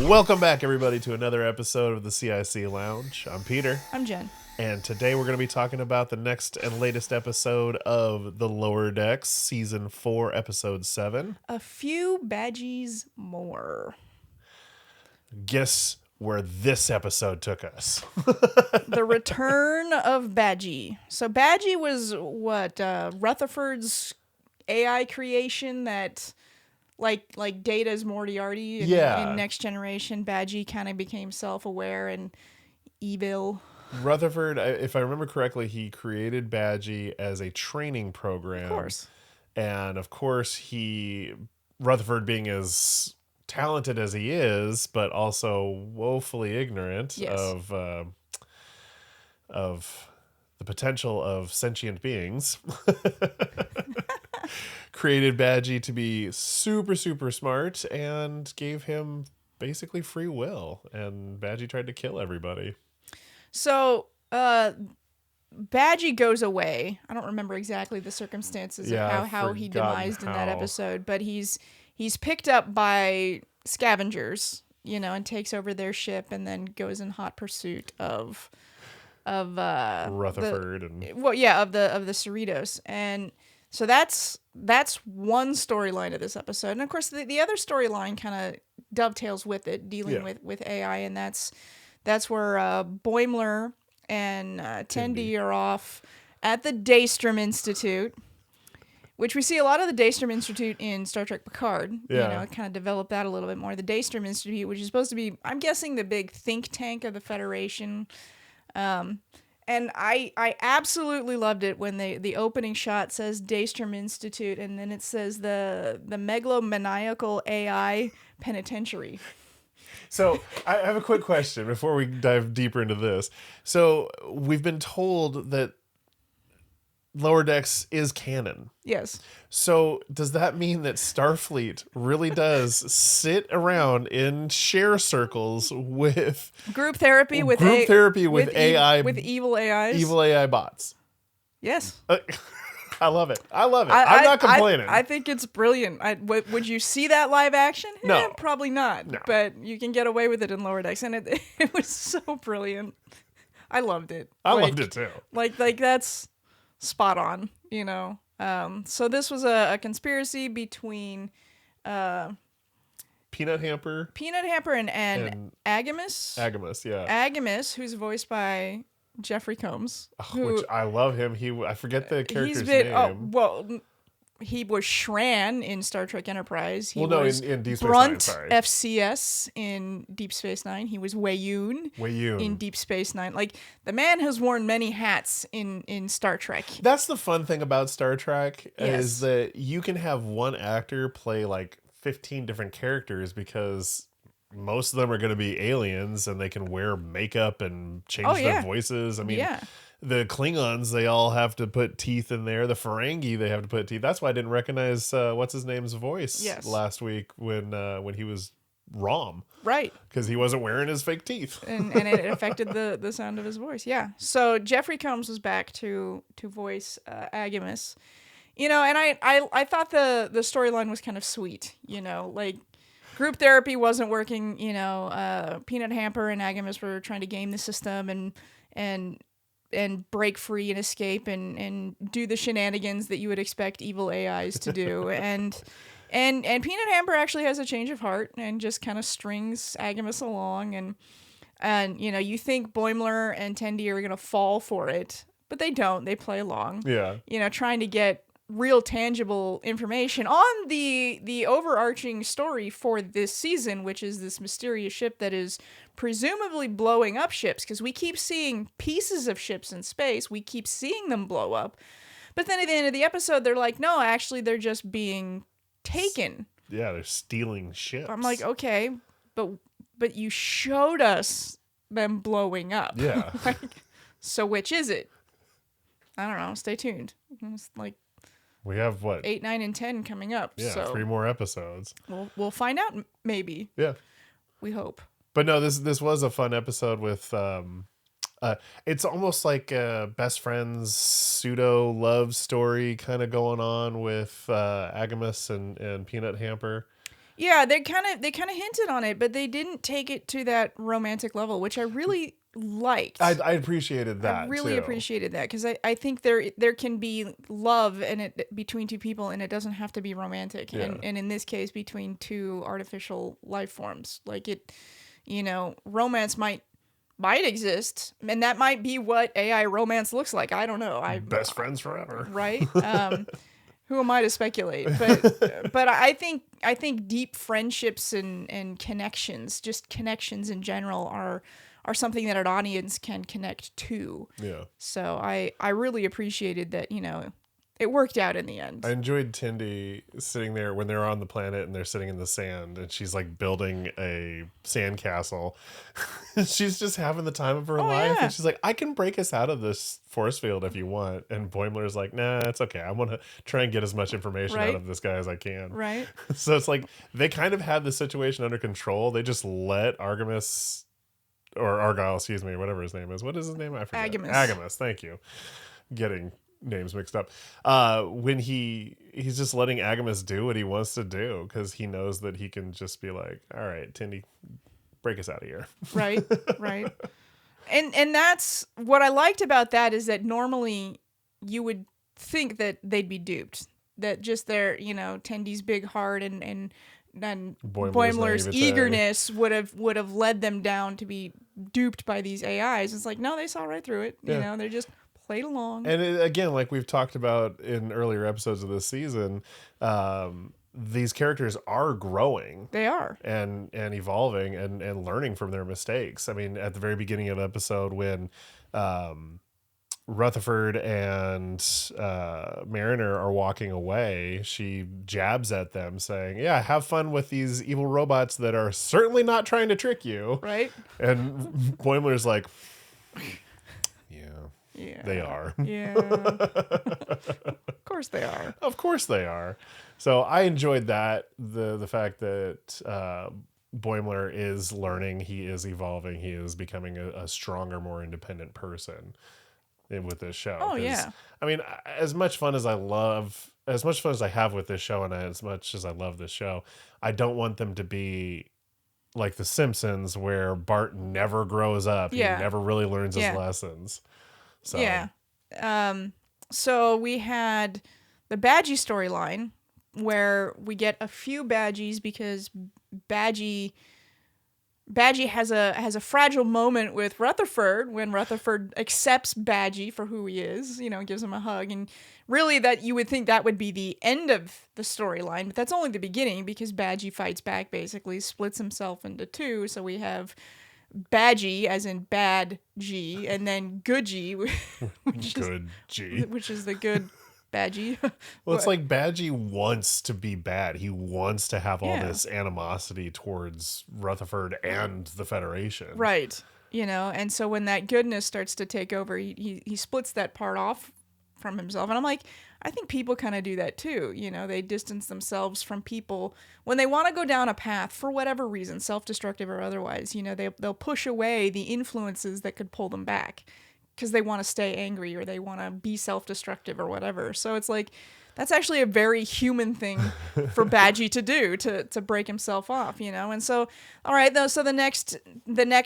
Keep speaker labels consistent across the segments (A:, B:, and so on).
A: Welcome back, everybody, to another episode of the C.I.C. Lounge. I'm Peter.
B: I'm Jen.
A: And today we're going to be talking about the next and latest episode of The Lower Decks, Season 4, Episode 7.
B: A Few Badgeys More.
A: Guess where this episode took us.
B: The Return of Badgey. So Badgey was what? Rutherford's AI creation that... Like Data's Moriarty in Next Generation, Badgey kind of became self-aware and evil.
A: Rutherford, if I remember correctly, he created Badgey as a training program.
B: Of course.
A: And of course, Rutherford being as talented as he is, but also woefully ignorant of the potential of sentient beings, created Badgey to be super, super smart and gave him basically free will. And Badgey tried to kill everybody.
B: So, Badgey goes away. I don't remember exactly the circumstances of how he demised in that episode, but he's picked up by scavengers, and takes over their ship and then goes in hot pursuit of
A: Rutherford
B: of the Cerritos. And so that's one storyline of this episode. And of course the other storyline kind of dovetails with it, dealing with AI, and that's where Boimler and Tendi are off at the Daystrom Institute, which we see a lot of the Daystrom Institute in Star Trek Picard.
A: Yeah.
B: Kind of develop that a little bit more. The Daystrom Institute, which is supposed to be, I'm guessing, the big think tank of the Federation. And I absolutely loved it when the opening shot says Daystrom Institute, and then it says the megalomaniacal AI penitentiary.
A: So I have a quick question before we dive deeper into this. So we've been told that Lower Decks is canon.
B: Yes.
A: So does that mean that Starfleet really does sit around in share circles with
B: group therapy with
A: AI,
B: with evil AIs,
A: evil AI bots?
B: Yes.
A: I love it. I'm not complaining.
B: I think it's brilliant. Would you see that live action?
A: No.
B: Probably not.
A: No.
B: But you can get away with it in Lower Decks, and it was so brilliant. I loved it.
A: I loved it too.
B: Like that's spot on, So this was a conspiracy between
A: Peanut Hamper
B: and Agamus.
A: Agamus, yeah.
B: Agamus, who's voiced by Jeffrey Combs,
A: which I love him. I forget the character's name.
B: He was Shran in Star Trek Enterprise. He
A: was in Deep Space
B: Brunt
A: Nine. Sorry.
B: FCS in Deep Space Nine. He was Weyoun in Deep Space Nine. Like, the man has worn many hats in Star Trek.
A: That's the fun thing about Star Trek is that you can have one actor play like 15 different characters because most of them are going to be aliens and they can wear makeup and change their voices. I mean, the Klingons, they all have to put teeth in there. The Ferengi, they have to put teeth. That's why I didn't recognize what's his name's voice last week when he was Rom.
B: Right.
A: Because he wasn't wearing his fake teeth.
B: and it affected the sound of his voice. Yeah. So Jeffrey Combs was back to voice Agamus. And I thought the storyline was kind of sweet, like group therapy wasn't working, Peanut Hamper and Agamus were trying to game the system and break free and escape and do the shenanigans that you would expect evil AIs to do. and Peanut Hamper actually has a change of heart and just kind of strings Agamus along and you think Boimler and Tendi are going to fall for it, but they don't. They play along.
A: Yeah.
B: Trying to get real tangible information on the overarching story for this season, which is this mysterious ship that is presumably blowing up ships, because we keep seeing pieces of ships in space. We keep seeing them blow up. But then at the end of the episode, they're like, no, actually, they're just being taken.
A: Yeah, they're stealing ships.
B: I'm like, okay, but you showed us them blowing up.
A: Yeah.
B: So which is it? I don't know. Stay tuned. It's like
A: we have
B: 8, 9, and 10 coming up.
A: Yeah,
B: so
A: 3 more episodes.
B: We'll find out. Maybe.
A: Yeah.
B: We hope.
A: But no, this was a fun episode with it's almost like a best friends pseudo love story kind of going on with Agamus and Peanut Hamper.
B: Yeah, they kind of hinted on it, but they didn't take it to that romantic level, which I really liked.
A: I appreciated
B: I
A: that
B: really
A: too.
B: appreciated that because I think there can be love in it between two people, and it doesn't have to be romantic.
A: Yeah.
B: And in this case, between two artificial life forms, like romance might exist, and that might be what AI romance looks like. I don't know.
A: Best friends forever.
B: Right. Who am I to speculate? But I think deep friendships and connections, just connections in general, are something that an audience can connect to.
A: Yeah.
B: So I really appreciated that, it worked out in the end.
A: I enjoyed Tindy sitting there when they're on the planet and they're sitting in the sand and she's like building a sandcastle. She's just having the time of her life.
B: Yeah.
A: And she's like, I can break us out of this force field if you want. And Boimler's like, nah, it's okay. I want to try and get as much information out
B: Right.
A: of this guy as I can.
B: Right.
A: So it's like they kind of had the situation under control. They just let Artemis or Argyle, excuse me, whatever his name is. What is his name? I forget. Agamus, thank you. Getting names mixed up. When he's just letting Agamus do what he wants to do because he knows that he can just be like, all right, Tindy, break us out of here.
B: Right. Right. And that's what I liked about that is that normally you would think that they'd be duped. That just their, Tendy's big heart and Boimler's
A: naivete.
B: eagerness would have led them down to be duped by these AIs. It's like, no, they saw right through it.
A: Yeah.
B: They just played along.
A: And again, like we've talked about in earlier episodes of this season, these characters are growing.
B: They are.
A: And evolving and learning from their mistakes. I mean, at the very beginning of the episode when Rutherford and Mariner are walking away, she jabs at them saying, yeah, have fun with these evil robots that are certainly not trying to trick you.
B: Right.
A: And Boimler's like,
B: yeah,
A: they are.
B: Yeah. Of course they are.
A: Of course they are. So I enjoyed that. The fact that Boimler is learning, he is evolving, he is becoming a stronger, more independent person with this show.
B: Oh, yeah.
A: I mean, as much fun as I have with this show, and as much as I love this show, I don't want them to be like The Simpsons, where Bart never grows up.
B: Yeah.
A: He never really learns his lessons. So.
B: Yeah. So we had the Badgie storyline where we get a few Badgies because Badgie has a fragile moment with Rutherford when Rutherford accepts Badgie for who he is, gives him a hug. And really that you would think that would be the end of the storyline, but that's only the beginning because Badgie fights back, basically splits himself into two. So we have Badgie, as in bad G, and then Goodgie, which is the good Badgie.
A: Well, it's like Badgie wants to be bad. He wants to have all this animosity towards Rutherford and the Federation.
B: Right. And so when that goodness starts to take over, he splits that part off from himself. And I'm like, I think people kind of do that too. They distance themselves from people when they want to go down a path for whatever reason, self-destructive or otherwise. They'll push away the influences that could pull them back because they want to stay angry or they want to be self-destructive or whatever. So it's like, that's actually a very human thing for Badgie to do, to break himself off, And so, all right, though. So the next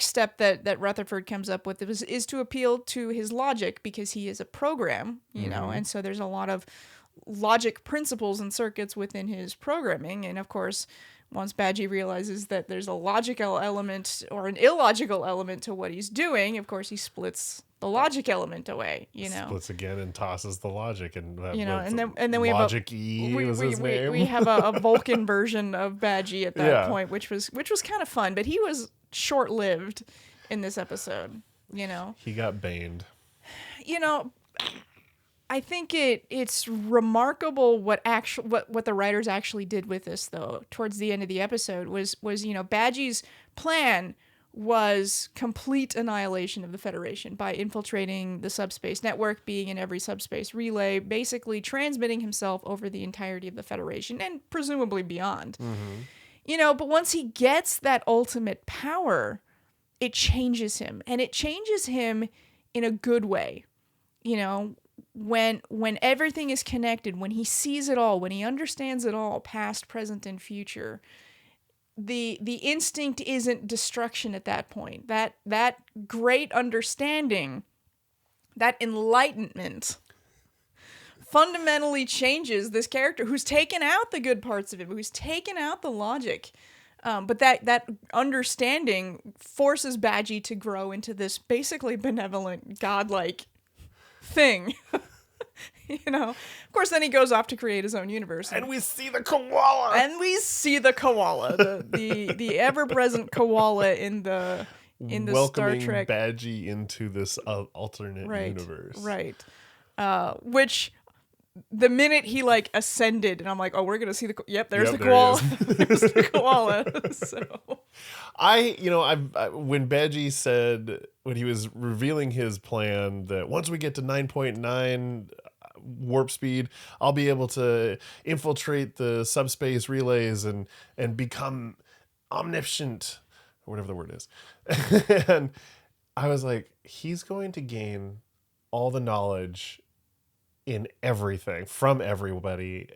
B: step that Rutherford comes up with is to appeal to his logic because he is a program, and so there's a lot of logic principles and circuits within his programming, and of course, once Badgie realizes that there's a logical element or an illogical element to what he's doing, of course, he splits the logic element away,
A: Splits again and tosses the logic, and
B: and then we have
A: Logic E was his name.
B: We have a Vulcan version of Badgie at that point, which was kind of fun, but he was short-lived in this episode.
A: He got baned.
B: I think it's remarkable what the writers actually did with this, though. Towards the end of the episode was Badgie's plan was complete annihilation of the Federation by infiltrating the subspace network, being in every subspace relay, basically transmitting himself over the entirety of the Federation and presumably beyond. Mm-hmm. But once he gets that ultimate power, it changes him, and it changes him in a good way. When everything is connected, when he sees it all, when he understands it all, past, present, and future, the instinct isn't destruction at that point. That great understanding, that enlightenment fundamentally changes this character who's taken out the good parts of him, who's taken out the logic. But that understanding forces Badgey to grow into this basically benevolent, godlike thing. Of course, then he goes off to create his own universe.
A: And we see the koala.
B: The ever-present koala in the
A: welcoming
B: Star Trek.
A: Badgey into this alternate universe.
B: Right. Which the minute he like ascended, and I'm like, oh, we're gonna see the there's the koala. There's the koala. So
A: I when Badgey said, when he was revealing his plan, that once we get to 9.9 warp speed, I'll be able to infiltrate the subspace relays and become omniscient, or whatever the word is. And I was like, he's going to gain all the knowledge in everything from everybody,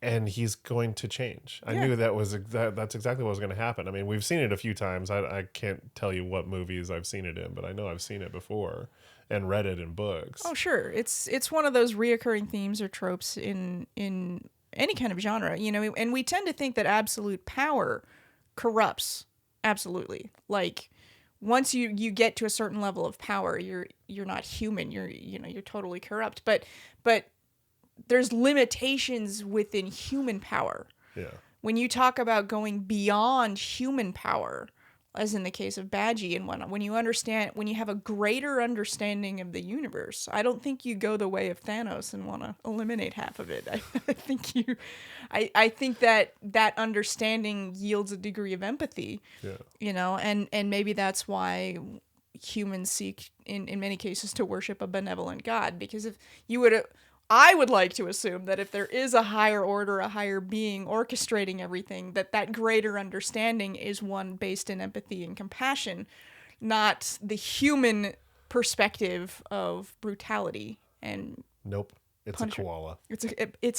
A: and he's going to change. I knew that's exactly what was going to happen. I mean, we've seen it a few times. I can't tell you what movies I've seen it in, but I know I've seen it before and read it in books.
B: Oh, sure. It's one of those reoccurring themes or tropes in any kind of genre, and we tend to think that absolute power corrupts. Absolutely. Like, once you get to a certain level of power, you're not human. You're totally corrupt. But there's limitations within human power.
A: Yeah.
B: When you talk about going beyond human power, as in the case of Badgey and whatnot, when you have a greater understanding of the universe, I don't think you go the way of Thanos and want to eliminate half of it. I think that understanding yields a degree of empathy.
A: Yeah.
B: And maybe that's why humans seek in many cases to worship a benevolent God, because I would like to assume that if there is a higher order, a higher being orchestrating everything, that greater understanding is one based in empathy and compassion, not the human perspective of brutality and
A: nope. It's a koala.
B: It's a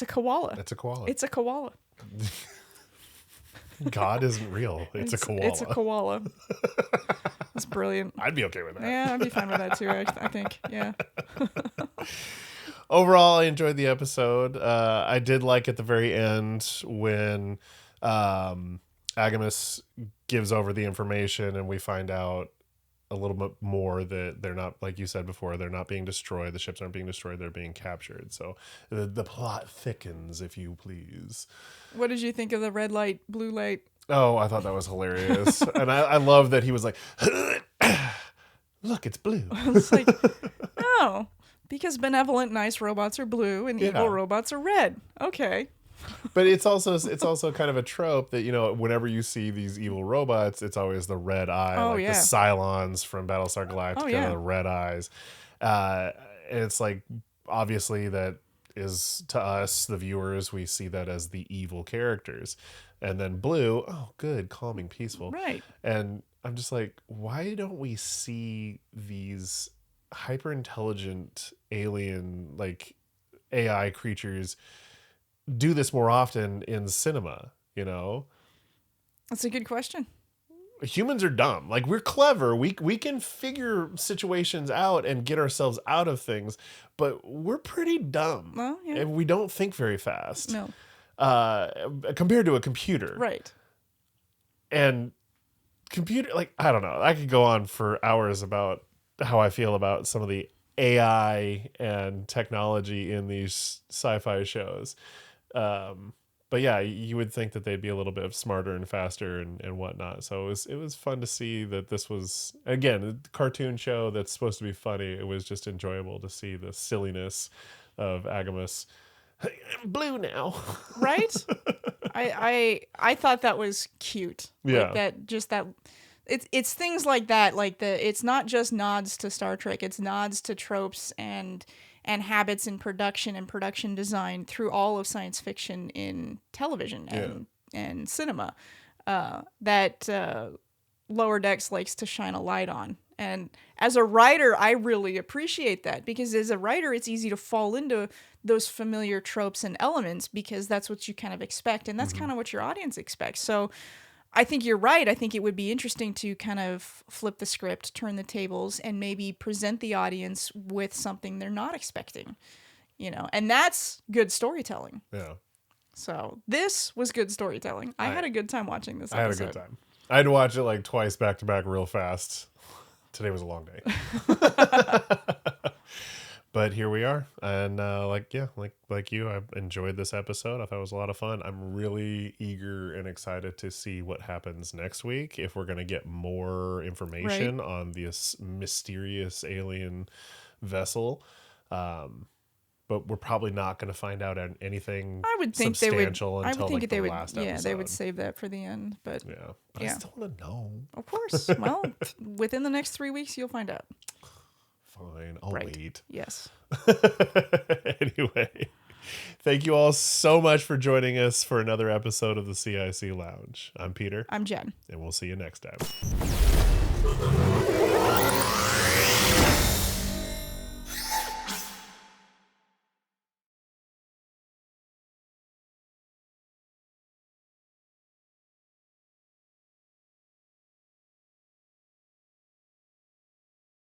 B: koala.
A: It's a koala.
B: It's a koala.
A: God isn't real. It's a koala.
B: It's a koala. It's brilliant.
A: I'd be okay with that.
B: Yeah, I'd be fine with that too, I think. Yeah.
A: Overall, I enjoyed the episode. I did like at the very end when Agamus gives over the information and we find out a little bit more that they're not, like you said before, they're not being destroyed. The ships aren't being destroyed. They're being captured. So the plot thickens, if you please.
B: What did you think of the red light, blue light?
A: Oh, I thought that was hilarious. And I love that he was like, look, it's blue.
B: It's like, oh, because benevolent, nice robots are blue and evil robots are red. Okay.
A: But it's also kind of a trope that, whenever you see these evil robots, it's always the red eye, the Cylons from Battlestar Galactica, the red eyes. And it's like, obviously that is, to us, the viewers, we see that as the evil characters. And then blue, oh, good, calming, peaceful.
B: Right.
A: And I'm just like, why don't we see these hyper intelligent alien, like AI creatures do this more often in cinema?
B: That's a good question.
A: Humans are dumb. Like, we're clever. We can figure situations out and get ourselves out of things, but we're pretty dumb.
B: Well, yeah.
A: And we don't think very fast.
B: No.
A: Compared to a computer.
B: Right.
A: And computer, like, I don't know. I could go on for hours about how I feel about some of the AI and technology in these sci-fi shows. But yeah, you would think that they'd be a little bit smarter and faster and whatnot. So it was fun to see that this was, again, a cartoon show that's supposed to be funny. It was just enjoyable to see the silliness of Agamus. I'm blue now.
B: Right? I thought that was cute.
A: Yeah.
B: Like it's things like that. Like it's not just nods to Star Trek. It's nods to tropes and habits in production and production design through all of science fiction in television and cinema that Lower Decks likes to shine a light on. And as a writer, I really appreciate that, because as a writer, it's easy to fall into those familiar tropes and elements because that's what you kind of expect, and that's kind of what your audience expects. So I think you're right. I think it would be interesting to kind of flip the script, turn the tables, and maybe present the audience with something they're not expecting, and that's good storytelling.
A: Yeah.
B: So this was good storytelling. I had a good time watching this episode.
A: I had a good time. I had to watch it like twice back to back real fast. Today was a long day. But here we are. And like you, I enjoyed this episode. I thought it was a lot of fun. I'm really eager and excited to see what happens next week, if we're going to get more information on this mysterious alien vessel. But we're probably not going to find out anything substantial until like the last episode.
B: They would save that for the end. But
A: I still want to know.
B: Of course. Well, within the next 3 weeks, you'll find out.
A: Fine, I'll wait.
B: Yes.
A: Anyway, thank you all so much for joining us for another episode of the CIC Lounge. I'm Peter.
B: I'm Jen.
A: And we'll see you next time.